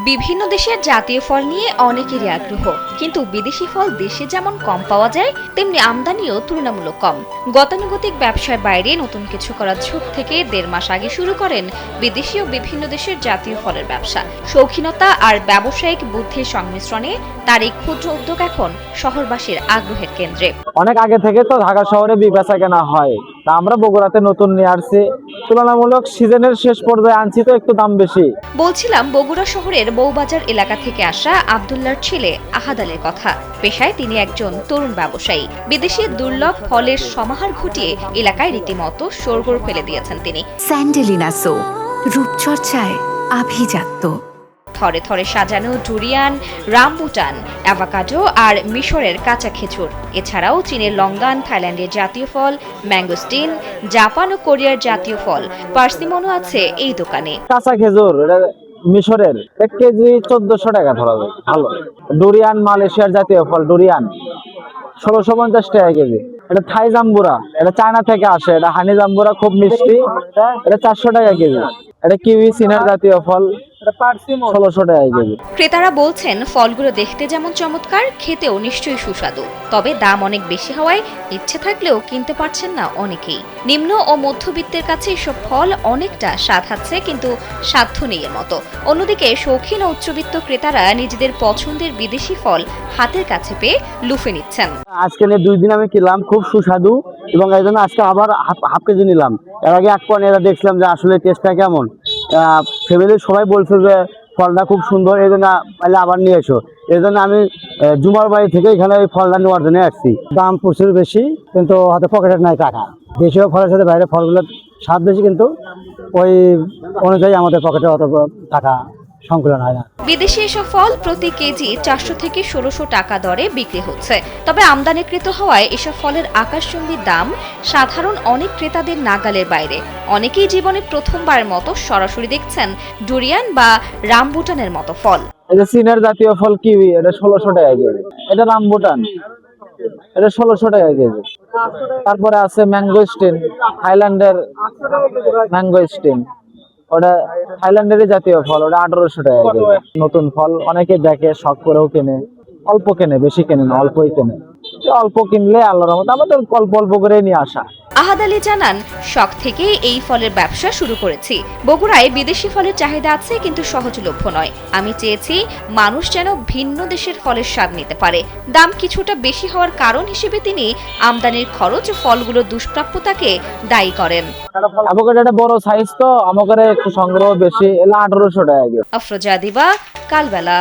বিভিন্ন দেশের জাতীয় ফল নিয়ে অনেকেরই আগ্রহ, কিন্তু বিদেশি ফল দেশে যেমন কম পাওয়া যায় তেমনি আমদানিও তুলনামূলক কম। গতানুগতিক ব্যবসার বাইরে নতুন কিছু করার ঝোঁক থেকে 1.5 মাস আগে শুরু করেন বিদেশি ও বিভিন্ন দেশের জাতীয় ফলের ব্যবসা। শৌখিনতা আর ব্যবসায়িক বুদ্ধির সংমিশ্রণে তার এই ক্ষুদ্র উদ্যোগ এখন শহরবাসীর আগ্রহের কেন্দ্রে। অনেক আগে থেকে তো ঢাকা শহরে বেচা কেনা হয়, তা আমরা বগুড়াতে নতুন নিয়ে আসছি। তুলনামূলক সিজনের শেষ পর্যায়ে আনছি তো একটু দাম বেশি। বলছিলাম বগুড়া শহরের বউবাজার এলাকা থেকে আসা আব্দুল্লাহর ছেলে আহাদ আলীর কথা। পেশায় তিনি একজন তরুণ ব্যবসায়ী। বিদেশি দুর্লভ ফলের সমাহার ঘটিয়ে এলাকায় রীতিমতো শোরগোল ফেলে দিয়েছেন তিনি। স্যান্ডেলিনা সো, রূপচর্চায় আভিজাত্য। থরে থরে সাজানো ডুরিয়ান, রামবুটান, অ্যাভোকাডো আর মিশরের কাঁচা খেজুর, এছাড়াও চীনের লঙ্গান, থাইল্যান্ডের জাতীয় ফল ম্যাঙ্গোস্টিন, জাপান ও কোরিয়ার জাতীয় ফল পার্সিমনও আছে এই দোকানে। কাঁচা খেজুর এটা মিশরের 1 কেজি 1400 টাকা ধরা যায়। ভালো ডুরিয়ান মালয়েশিয়ার জাতীয় ফল ডুরিয়ান 1650 টাকা কেজি। এটা থাই জাম্বুরা, এটা চায়না থেকে আসে। এটা হানি জাম্বুরা খুব মিষ্টি, এটা 400 টাকা কেজি। এটা কিউই চীনের জাতীয় ফল, এটা পার্সিমন 1600 টাকা কেজি। ক্রেতারা বলছেন ফলগুলো দেখতে যেমন চমৎকার, খেতেও নিশ্চয়ই সুস্বাদু, তবে দাম অনেক বেশি হওয়ায় ইচ্ছে থাকলেও কিনতে পারছেন না অনেকেই। নিম্ন ও মধ্যবিত্তের কাছে এসব ফল অনেকটা স্বাদ আছে, কিন্তু সাধ্য নেই এর মতো। অন্যদিকে শৌখিন ও উচ্চবিত্ত ক্রেতারা নিজেদের পছন্দের বিদেশি ফল হাতের কাছে পেয়ে লুফে নিচ্ছেন। আজকে 2 দিন আমি কিনলাম, খুব সুস্বাদু, এবং এই জন্য আজকে আবার হাফ কেজি নিলাম। এর আগে 1 পয়েন্ট এটা দেখছিলাম যে আসলে টেস্টটা কেমন। ফ্যামিলির সবাই বলছে যে ফলটা খুব সুন্দর, এই জন্য আবার নিয়ে এসো। এই জন্য আমি জুমার বাড়ি থেকে এখানে এই ফলটা নেওয়ার জন্য আসছি। দাম প্রচুর বেশি, কিন্তু হাতে পকেটের নাই টাকা। দেশীয় ফলের সাথে বাইরের ফলগুলোর স্বাদ বেশি, কিন্তু ওই অনুযায়ী আমাদের পকেটে অত টাকা সংকুলন হয় না। বিদেশি এসব ফল প্রতি কেজি 400 থেকে 1600 টাকা দরে বিক্রি হচ্ছে। তবে আমদানিকৃত হওয়ায় এসব ফলের আকাশচুম্বী দাম সাধারণ অনেক ক্রেতাদের নাগালের বাইরে। অনেকেই জীবনে প্রথমবারের মতো সরাসরি দেখছেন ডুরিয়ান বা রামবুটানের মতো ফল। এটা চীনের জাতীয় ফল কিউই, এটা 1600 টাকা কেজি। এটা রামবুটান, এটা 1600 টাকা কেজি। তারপরে আছে ম্যাঙ্গোস্টিন, থাইল্যান্ডের ম্যাঙ্গোস্টিন, ওটা থাইল্যান্ডেরই জাতীয় ফল, ওটা 1800 টাকা কেজি। নতুন ফল অনেকে দেখে, শখ করেও কেনে, অল্প কেনে, বেশি কেনে না, অল্পই কেনে। অল্প কিনলে আল্লাহর রহমতে আমাদের অল্প অল্প করে নিয়ে আসা। আহাদ আলী জানান, শখ থেকে এই ফলের ব্যবসা শুরু করেছি। বগুড়ায় বিদেশি ফলের চাহিদা আছে, কিন্তু সহজলভ্য নয়। আমি চেয়েছি মানুষ যেন ভিন্ন দেশের ফলের স্বাদ নিতে পারে। দাম কিছুটা বেশি হওয়ার কারণ হিসেবে তিনি আমদানির খরচ ও ফলগুলোর দুষ্প্রাপ্যতাকে দায়ী করেন। অ্যাভোকাডোটা বড় সাইজ তো, আমাদের একটু সংগ্রহ বেশি, এলা 1800 টাকা কেজি। আফরোজা দিবা, কালবেলা।